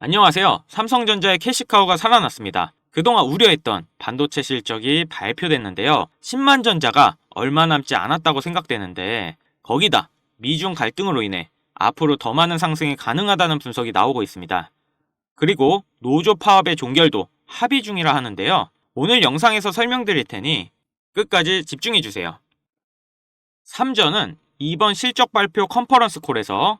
안녕하세요. 삼성전자의 캐시카우가 살아났습니다. 그동안 우려했던 반도체 실적이 발표됐는데요. 10만 전자가 얼마 남지 않았다고 생각되는데 거기다 미중 갈등으로 인해 앞으로 더 많은 상승이 가능하다는 분석이 나오고 있습니다. 그리고 노조 파업의 종결도 합의 중이라 하는데요. 오늘 영상에서 설명드릴 테니 끝까지 집중해주세요. 삼전은 이번 실적 발표 컨퍼런스 콜에서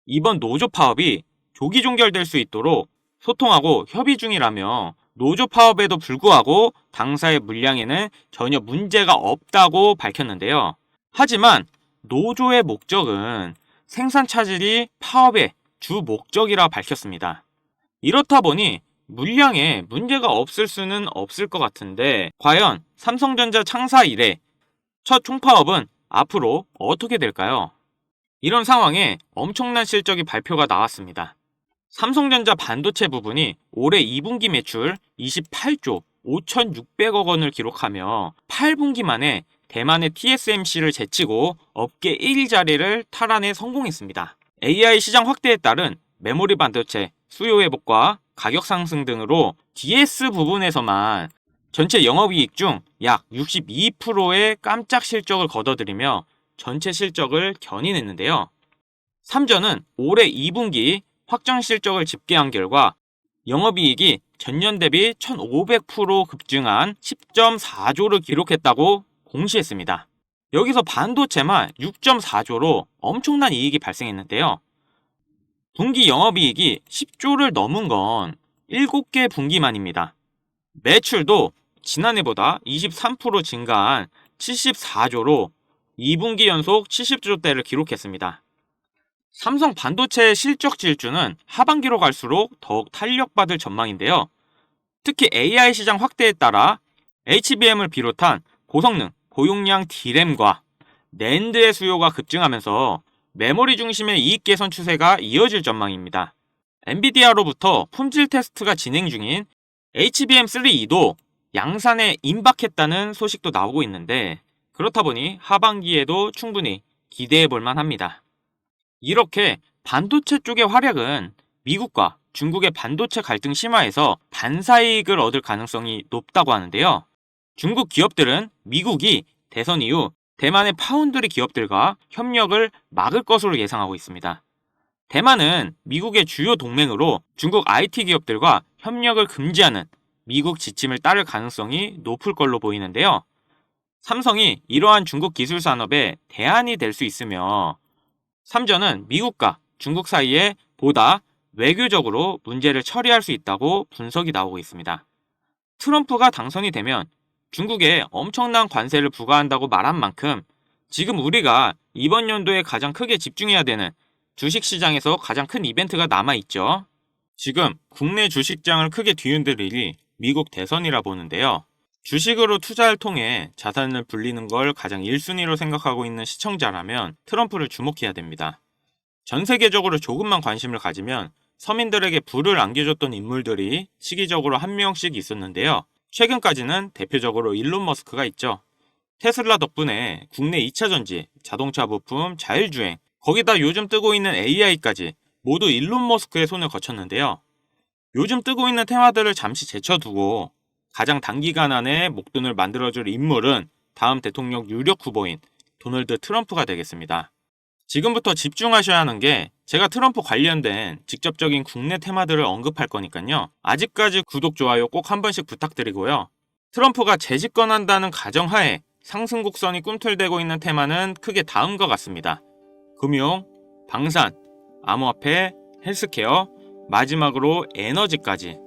이번 노조 파업이 조기 종결될 수 있도록 소통하고 협의 중이라며 노조 파업에도 불구하고 당사의 물량에는 전혀 문제가 없다고 밝혔는데요. 하지만 노조의 목적은 생산 차질이 파업의 주 목적이라 밝혔습니다. 이렇다 보니 물량에 문제가 없을 수는 없을 것 같은데 과연 삼성전자 창사 이래 첫 총파업은 앞으로 어떻게 될까요? 이런 상황에 엄청난 실적이 발표가 나왔습니다. 삼성전자 반도체 부분이 올해 2분기 매출 28조 5,600억 원을 기록하며 8분기 만에 대만의 TSMC를 제치고 업계 1위 자리를 탈환해 성공했습니다. AI 시장 확대에 따른 메모리 반도체 수요 회복과 가격 상승 등으로 DS 부분에서만 전체 영업이익 중 약 62%의 깜짝 실적을 거둬들이며 전체 실적을 견인했는데요. 삼전은 올해 2분기 확정 실적을 집계한 결과 영업이익이 전년 대비 1,500% 급증한 10.4조를 기록했다고 공시했습니다. 여기서 반도체만 6.4조로 엄청난 이익이 발생했는데요. 분기 영업이익이 10조를 넘은 건 7개 분기만입니다. 매출도 지난해보다 23% 증가한 74조로 2분기 연속 70조대를 기록했습니다. 삼성 반도체의 실적 질주는 하반기로 갈수록 더욱 탄력받을 전망인데요. 특히 AI 시장 확대에 따라 HBM을 비롯한 고성능, 고용량 D램과 낸드의 수요가 급증하면서 메모리 중심의 이익 개선 추세가 이어질 전망입니다. 엔비디아로부터 품질 테스트가 진행 중인 HBM3E도 양산에 임박했다는 소식도 나오고 있는데 그렇다 보니 하반기에도 충분히 기대해 볼 만합니다. 이렇게 반도체 쪽의 활약은 미국과 중국의 반도체 갈등 심화에서 반사이익을 얻을 가능성이 높다고 하는데요. 중국 기업들은 미국이 대선 이후 대만의 파운드리 기업들과 협력을 막을 것으로 예상하고 있습니다. 대만은 미국의 주요 동맹으로 중국 IT 기업들과 협력을 금지하는 미국 지침을 따를 가능성이 높을 걸로 보이는데요. 삼성이 이러한 중국 기술 산업의 대안이 될 수 있으며 삼전은 미국과 중국 사이에 보다 외교적으로 문제를 처리할 수 있다고 분석이 나오고 있습니다. 트럼프가 당선이 되면 중국에 엄청난 관세를 부과한다고 말한 만큼 지금 우리가 이번 연도에 가장 크게 집중해야 되는 주식시장에서 가장 큰 이벤트가 남아있죠. 지금 국내 주식장을 크게 뒤흔들 일이 미국 대선이라 보는데요. 주식으로 투자를 통해 자산을 불리는 걸 가장 1순위로 생각하고 있는 시청자라면 트럼프를 주목해야 됩니다. 전 세계적으로 조금만 관심을 가지면 서민들에게 부를 안겨줬던 인물들이 시기적으로 한 명씩 있었는데요. 최근까지는 대표적으로 일론 머스크가 있죠. 테슬라 덕분에 국내 2차전지, 자동차 부품, 자율주행, 거기다 요즘 뜨고 있는 AI까지 모두 일론 머스크의 손을 거쳤는데요. 요즘 뜨고 있는 테마들을 잠시 제쳐두고 가장 단기간 안에 목돈을 만들어줄 인물은 다음 대통령 유력 후보인 도널드 트럼프가 되겠습니다. 지금부터 집중하셔야 하는 게 제가 트럼프 관련된 직접적인 국내 테마들을 언급할 거니까요. 아직까지 구독, 좋아요 꼭 한 번씩 부탁드리고요. 트럼프가 재집권한다는 가정하에 상승 곡선이 꿈틀대고 있는 테마는 크게 다음과 같습니다. 금융, 방산, 암호화폐, 헬스케어, 마지막으로 에너지까지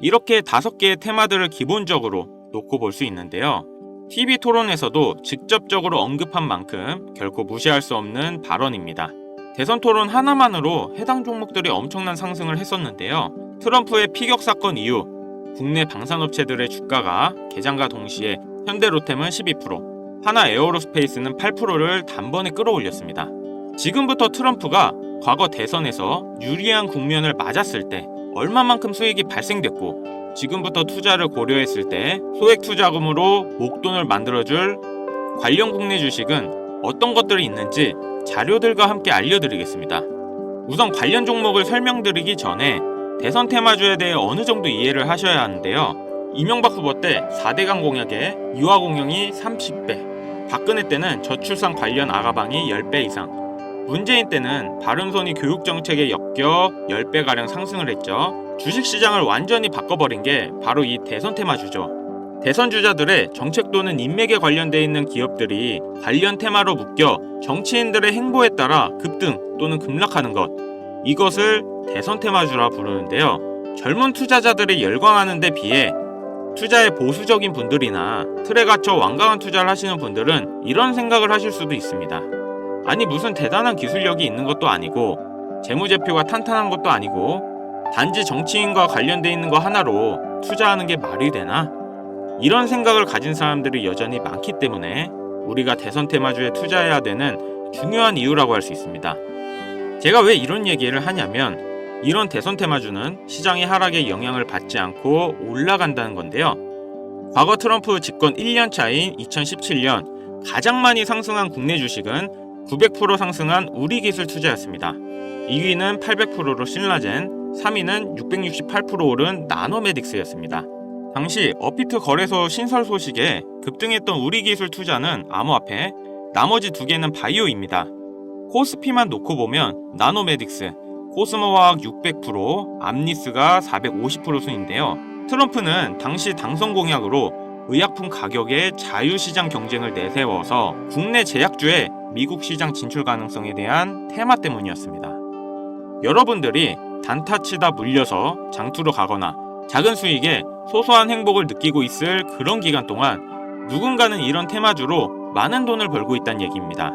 이렇게 5개의 테마들을 기본적으로 놓고 볼 수 있는데요. TV 토론에서도 직접적으로 언급한 만큼 결코 무시할 수 없는 발언입니다. 대선 토론 하나만으로 해당 종목들이 엄청난 상승을 했었는데요. 트럼프의 피격 사건 이후 국내 방산업체들의 주가가 개장과 동시에 현대로템은 12%, 하나 에어로스페이스는 8%를 단번에 끌어올렸습니다. 지금부터 트럼프가 과거 대선에서 유리한 국면을 맞았을 때 얼마만큼 수익이 발생됐고 지금부터 투자를 고려했을 때 소액 투자금으로 목돈을 만들어줄 관련 국내 주식은 어떤 것들이 있는지 자료들과 함께 알려드리겠습니다. 우선 관련 종목을 설명드리기 전에 대선 테마주에 대해 어느 정도 이해를 하셔야 하는데요. 이명박 후보 때 4대강 공약에 유아 공영이 30배, 박근혜 때는 저출산 관련 아가방이 10배 이상, 문재인 때는 바른손이 교육정책에 엮여 10배가량 상승을 했죠. 주식시장을 완전히 바꿔버린 게 바로 이 대선 테마주죠. 대선 주자들의 정책 또는 인맥에 관련돼 있는 기업들이 관련 테마로 묶여 정치인들의 행보에 따라 급등 또는 급락하는 것, 이것을 대선 테마주라 부르는데요. 젊은 투자자들이 열광하는 데 비해 투자에 보수적인 분들이나 틀에 갇혀 완강한 투자를 하시는 분들은 이런 생각을 하실 수도 있습니다. 아니, 무슨 대단한 기술력이 있는 것도 아니고 재무제표가 탄탄한 것도 아니고 단지 정치인과 관련돼 있는 거 하나로 투자하는 게 말이 되나? 이런 생각을 가진 사람들이 여전히 많기 때문에 우리가 대선 테마주에 투자해야 되는 중요한 이유라고 할 수 있습니다. 제가 왜 이런 얘기를 하냐면, 이런 대선 테마주는 시장의 하락에 영향을 받지 않고 올라간다는 건데요. 과거 트럼프 집권 1년 차인 2017년 가장 많이 상승한 국내 주식은 900% 상승한 우리기술 투자였습니다. 2위는 800%로 신라젠, 3위는 668% 오른 나노메딕스였습니다. 당시 업비트 거래소 신설 소식에 급등했던 우리기술 투자는 암호화폐, 나머지 두 개는 바이오입니다. 코스피만 놓고 보면 나노메딕스, 코스모화학 600%, 암리스가 450% 순인데요. 트럼프는 당시 당선 공약으로 의약품 가격의 자유시장 경쟁을 내세워서 국내 제약주의 미국 시장 진출 가능성에 대한 테마 때문이었습니다. 여러분들이 단타치다 물려서 장투로 가거나 작은 수익에 소소한 행복을 느끼고 있을 그런 기간 동안 누군가는 이런 테마주로 많은 돈을 벌고 있다는 얘기입니다.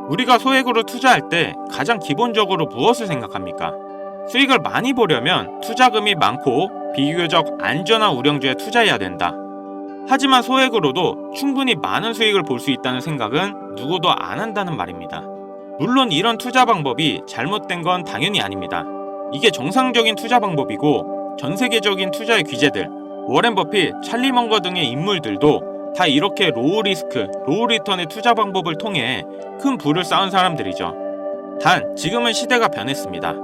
우리가 소액으로 투자할 때 가장 기본적으로 무엇을 생각합니까? 수익을 많이 보려면 투자금이 많고 비교적 안전한 우량주에 투자해야 된다. 하지만 소액으로도 충분히 많은 수익을 볼 수 있다는 생각은 누구도 안 한다는 말입니다. 물론 이런 투자 방법이 잘못된 건 당연히 아닙니다. 이게 정상적인 투자 방법이고, 전 세계적인 투자의 귀재들, 워렌 버핏, 찰리 먼거 등의 인물들도 다 이렇게 로우 리스크, 로우 리턴의 투자 방법을 통해 큰 부를 쌓은 사람들이죠. 단 지금은 시대가 변했습니다.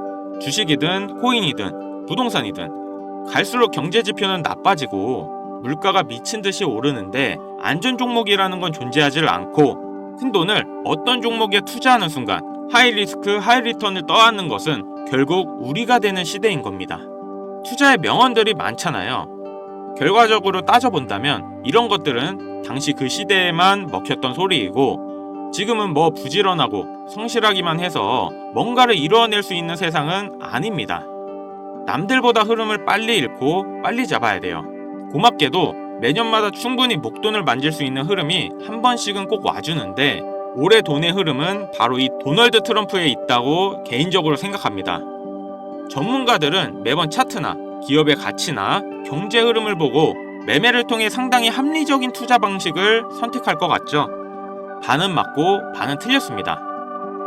주식이든 코인이든 부동산이든 갈수록 경제 지표는 나빠지고 물가가 미친 듯이 오르는데 안전 종목이라는 건 존재하지 않고, 큰 돈을 어떤 종목에 투자하는 순간 하이 리스크, 하이 리턴을 떠안는 것은 결국 우리가 되는 시대인 겁니다. 투자의 명언들이 많잖아요. 결과적으로 따져본다면 이런 것들은 당시 그 시대에만 먹혔던 소리이고, 지금은 뭐 부지런하고 성실하기만 해서 뭔가를 이루어낼 수 있는 세상은 아닙니다. 남들보다 흐름을 빨리 읽고 빨리 잡아야 돼요. 고맙게도 매년마다 충분히 목돈을 만질 수 있는 흐름이 한 번씩은 꼭 와주는데, 올해 돈의 흐름은 바로 이 도널드 트럼프에 있다고 개인적으로 생각합니다. 전문가들은 매번 차트나 기업의 가치나 경제 흐름을 보고 매매를 통해 상당히 합리적인 투자 방식을 선택할 것 같죠? 반은 맞고 반은 틀렸습니다.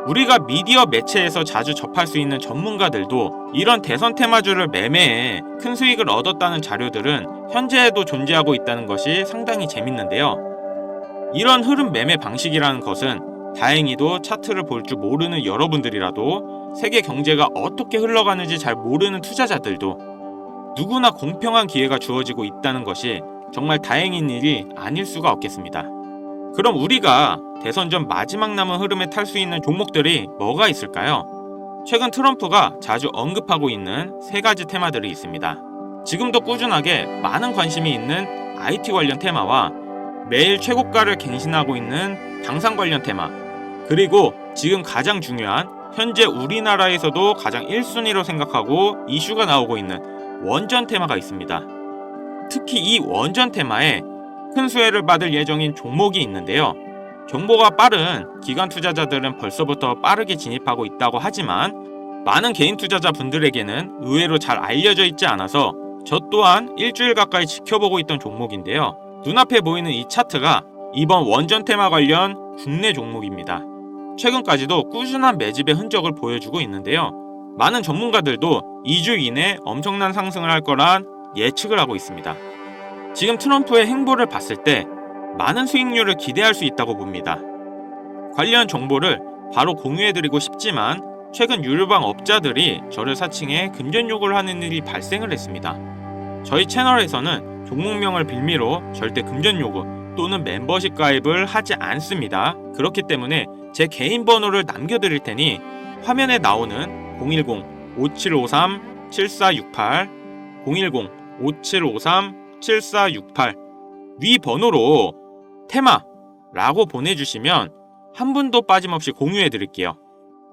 우리가 미디어 매체에서 자주 접할 수 있는 전문가들도 이런 대선 테마주를 매매해 큰 수익을 얻었다는 자료들은 현재에도 존재하고 있다는 것이 상당히 재밌는데요. 이런 흐름 매매 방식이라는 것은 다행히도 차트를 볼 줄 모르는 여러분들이라도 세계 경제가 어떻게 흘러가는지 잘 모르는 투자자들도 누구나 공평한 기회가 주어지고 있다는 것이 정말 다행인 일이 아닐 수가 없겠습니다. 그럼 우리가 대선 전 마지막 남은 흐름에 탈 수 있는 종목들이 뭐가 있을까요? 최근 트럼프가 자주 언급하고 있는 세 가지 테마들이 있습니다. 지금도 꾸준하게 많은 관심이 있는 IT 관련 테마와 매일 최고가를 갱신하고 있는 당산 관련 테마, 그리고 지금 가장 중요한 현재 우리나라에서도 가장 1순위로 생각하고 이슈가 나오고 있는 원전 테마가 있습니다. 특히 이 원전 테마에 큰 수혜를 받을 예정인 종목이 있는데요. 정보가 빠른 기관 투자자들은 벌써부터 빠르게 진입하고 있다고 하지만 많은 개인 투자자분들에게는 의외로 잘 알려져 있지 않아서 저 또한 일주일 가까이 지켜보고 있던 종목인데요. 눈앞에 보이는 이 차트가 이번 원전 테마 관련 국내 종목입니다. 최근까지도 꾸준한 매집의 흔적을 보여주고 있는데요. 많은 전문가들도 2주 이내 엄청난 상승을 할 거란 예측을 하고 있습니다. 지금 트럼프의 행보를 봤을 때 많은 수익률을 기대할 수 있다고 봅니다. 관련 정보를 바로 공유해드리고 싶지만 최근 유료방 업자들이 저를 사칭해 금전 요구를 하는 일이 발생을 했습니다. 저희 채널에서는 종목명을 빌미로 절대 금전 요구 또는 멤버십 가입을 하지 않습니다. 그렇기 때문에 제 개인 번호를 남겨드릴 테니 화면에 나오는 010-5753-7468 010-5753-7468 위 번호로 테마라고 보내주시면 한 분도 빠짐없이 공유해드릴게요.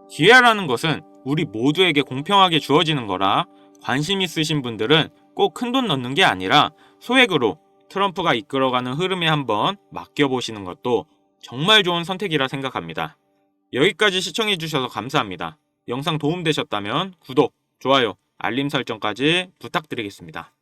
기회라는 것은 우리 모두에게 공평하게 주어지는 거라 관심 있으신 분들은 꼭 큰돈 넣는 게 아니라 소액으로 트럼프가 이끌어가는 흐름에 한번 맡겨보시는 것도 정말 좋은 선택이라 생각합니다. 여기까지 시청해주셔서 감사합니다. 영상 도움되셨다면 구독, 좋아요, 알림 설정까지 부탁드리겠습니다.